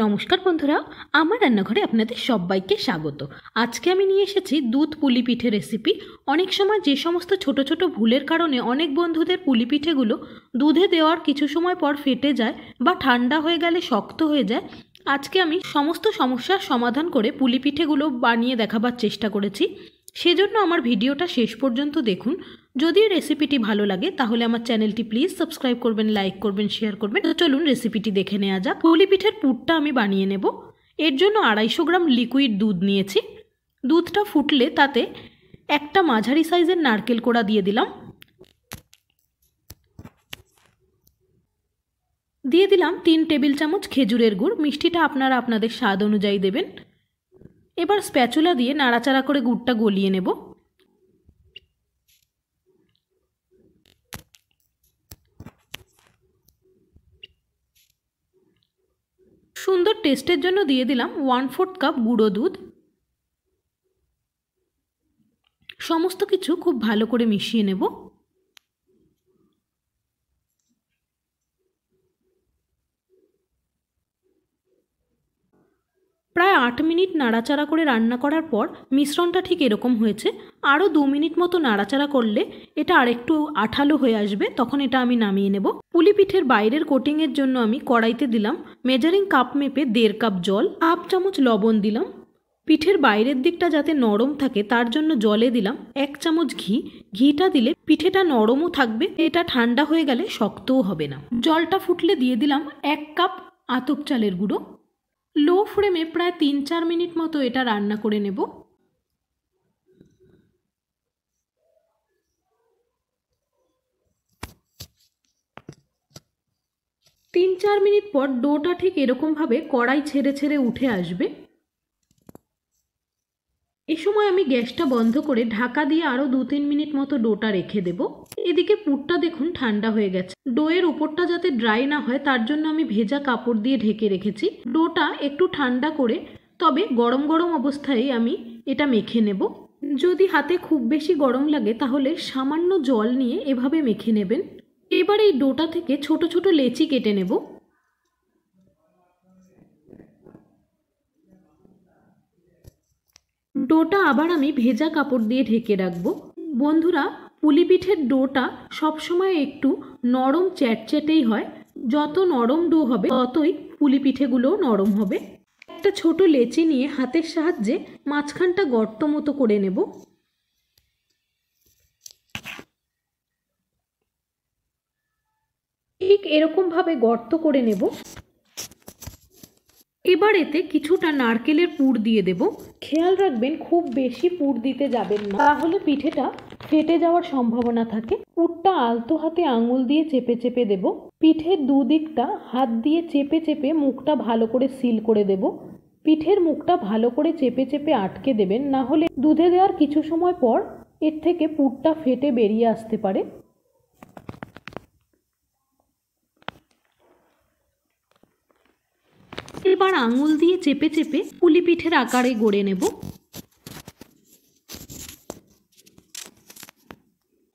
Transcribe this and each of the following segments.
নমস্কার বন্ধুরা, আমার রান্নাঘরে আপনাদের সবাইকে স্বাগত। আজকে আমি নিয়ে এসেছি দুধ পুলি পিঠে রেসিপি। অনেক সময় যে সমস্ত ছোট ছোট ভুলের কারণে অনেক বন্ধুদের পুলি পিঠেগুলো দুধে দেওয়ার কিছু সময় পর ফেটে যায় বা ঠান্ডা হয়ে গেলে শক্ত হয়ে যায়, আজকে আমি সমস্ত সমস্যার সমাধান করে পুলি পিঠেগুলো বানিয়ে দেখাবার চেষ্টা করেছি। সেজন্য আমার ভিডিওটা শেষ পর্যন্ত দেখুন। যদি রেসিপিটি ভালো লাগে তাহলে আমার চ্যানেলটি প্লিজ সাবস্ক্রাইব করবেন, লাইক করবেন, শেয়ার করবেন। তো চলুন রেসিপিটি দেখে নেওয়া যাক। পুলি পিঠের পুরটা আমি বানিয়ে নেব। এর জন্য 250 গ্রাম লিকুইড দুধ নিয়েছি। দুধটা ফুটলে তাতে একটা মাঝারি সাইজের নারকেল কোড়া দিয়ে দিলাম। দিয়ে দিলাম 3 টেবিল চামচ খেজুরের গুড়। মিষ্টিটা আপনারা আপনাদের স্বাদ অনুযায়ী দেবেন। এবার স্প্যাচুলা দিয়ে নাড়াচাড়া করে গুড়টা গলিয়ে নেব। সুন্দর টেস্টের জন্য দিয়ে দিলাম 1/4 কাপ গুঁড়ো দুধ। সমস্ত কিছু খুব ভালো করে মিশিয়ে নেব। প্রায় 8 মিনিট নাড়াচাড়া করে রান্না করার পর মিশ্রণটা ঠিক এরকম হয়েছে। আরও 2 মিনিট মতো নাড়াচাড়া করলে এটা আরেকটু আঠালো হয়ে আসবে, তখন এটা আমি নামিয়ে নেব। পুলি পিঠের বাইরের কোটিংয়ের জন্য আমি কড়াইতে দিলাম মেজারিং কাপ মেপে 1.5 কাপ জল, 1/2 চামচ লবণ দিলাম। পিঠের বাইরের দিকটা যাতে নরম থাকে তার জন্য জলে দিলাম 1 চামচ ঘি। ঘিটা দিলে পিঠেটা নরমও থাকবে, এটা ঠান্ডা হয়ে গেলে শক্তও হবে না। জলটা ফুটলে দিয়ে দিলাম 1 কাপ আতপ চালের গুঁড়ো। লো ফ্লেমে প্রায় 3-4 মিনিট মতো এটা রান্না করে নেব। 3-4 মিনিট পর ডোটা ঠিক এরকমভাবে কড়াই ছেড়ে ছেড়ে উঠে আসবে। এই সময় আমি গ্যাসটা বন্ধ করে ঢাকা দিয়ে আরও 2-3 মিনিট মতো ডোটা রেখে দেব। এদিকে পুরটা দেখুন ঠান্ডা হয়ে গেছে। ডোয়ের উপরটা যাতে ড্রাই না হয় তার জন্য আমি ভেজা কাপড় দিয়ে ঢেকে রেখেছি। ডোটা একটু ঠান্ডা করে তবে গরম গরম অবস্থায় আমি এটা মেখে নেব। যদি হাতে খুব বেশি গরম লাগে তাহলে সামান্য জল নিয়ে এভাবে মেখে নেবেন। এবার এই ডোটা থেকে ছোট ছোট লেচি কেটে নেব। ডোটা আবার আমি ভেজা কাপড় দিয়ে ঢেকে রাখবো। বন্ধুরা, পুলি পিঠের ডোটা সবসময় একটু নরম চ্যাটচ্যাটেই হয়। যত নরম ডো হবে ততই পুলি পিঠেগুলোও নরম হবে। একটা ছোট লেচি নিয়ে হাতের সাহায্যে মাঝখানটা গর্ত মতো করে নেব। ঠিক এরকমভাবে গর্ত করে নেব। এবার এতে কিছুটা নারকেলের পুর দিয়ে দেব। খেয়াল রাখবেন খুব বেশি পুর দিতে যাবেন না, তাহলে পিঠেটা ফেটে যাওয়ার সম্ভাবনা থাকে। পুরটা আলতো হাতে আঙুল দিয়ে চেপে চেপে দেব। পিঠের দুদিকটা হাত দিয়ে চেপে চেপে মুখটা ভালো করে সিল করে দেব। পিঠের মুখটা ভালো করে চেপে চেপে আটকে দেবেন, না হলে দুধে দেওয়ার কিছু সময় পর এর থেকে পুরটা ফেটে বেরিয়ে আসতে পারে। এবার আঙুল দিয়ে চেপে চেপে পুলি পিঠের আকারে গড়ে নেব।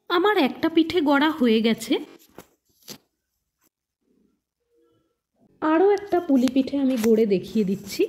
আমার একটা পিঠে গড়া হয়ে গেছে। আরও একটা পুলি পিঠে আমি গড়ে দেখিয়ে দিচ্ছি।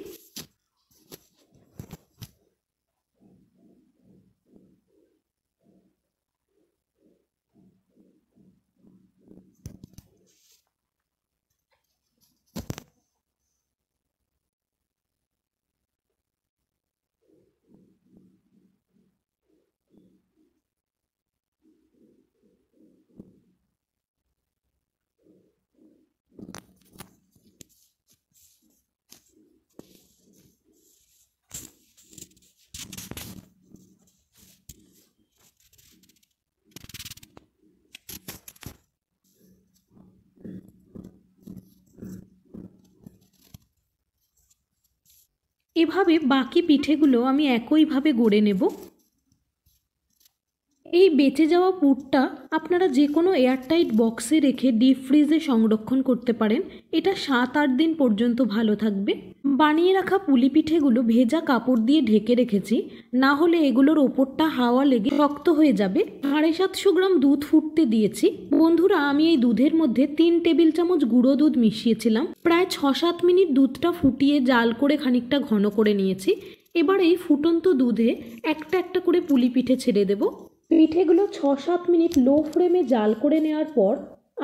এভাবে বাকি পিঠেগুলো আমি একইভাবে গড়ে নেব। এই বেঁচে যাওয়া পুরটা আপনারা যে কোনো এয়ারটাইট বক্সে রেখে ডিপ ফ্রিজে সংরক্ষণ করতে পারেন। এটা 7-8 দিন পর্যন্ত ভালো থাকবে। বানিয়ে রাখা পুলি পিঠেগুলো ভেজা কাপড় দিয়ে ঢেকে রেখেছি, না হলে এগুলোর ওপরটা হাওয়া লেগে শক্ত হয়ে যাবে। 750 গ্রাম দুধ ফুটতে দিয়েছি। বন্ধুরা, আমি এই দুধের মধ্যে 3 টেবিল চামচ গুঁড়ো দুধ মিশিয়েছিলাম। প্রায় 6-7 মিনিট দুধটা ফুটিয়ে জাল করে খানিকটা ঘন করে নিয়েছি। এবার এই ফুটন্ত দুধে একটা একটা করে পুলি পিঠে ছেড়ে দেব। পিঠেগুলো 6-7 মিনিট লো ফ্লেমে জাল করে নেওয়ার পর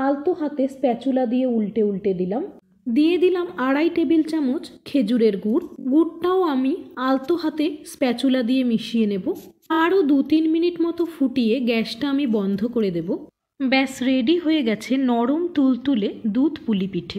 আলতো হাতে স্প্যাচুলা দিয়ে উল্টে উল্টে দিলাম। দিয়ে দিলাম 2.5 টেবিল চামচ খেজুরের গুড়। গুড়টাও আমি আলতো হাতে স্প্যাচুলা দিয়ে মিশিয়ে নেব। আরও 2-3 মিনিট মতো ফুটিয়ে গ্যাসটা আমি বন্ধ করে দেব। ব্যাস রেডি হয়ে গেছে নরম তুলতুলে দুধ পুলি পিঠে।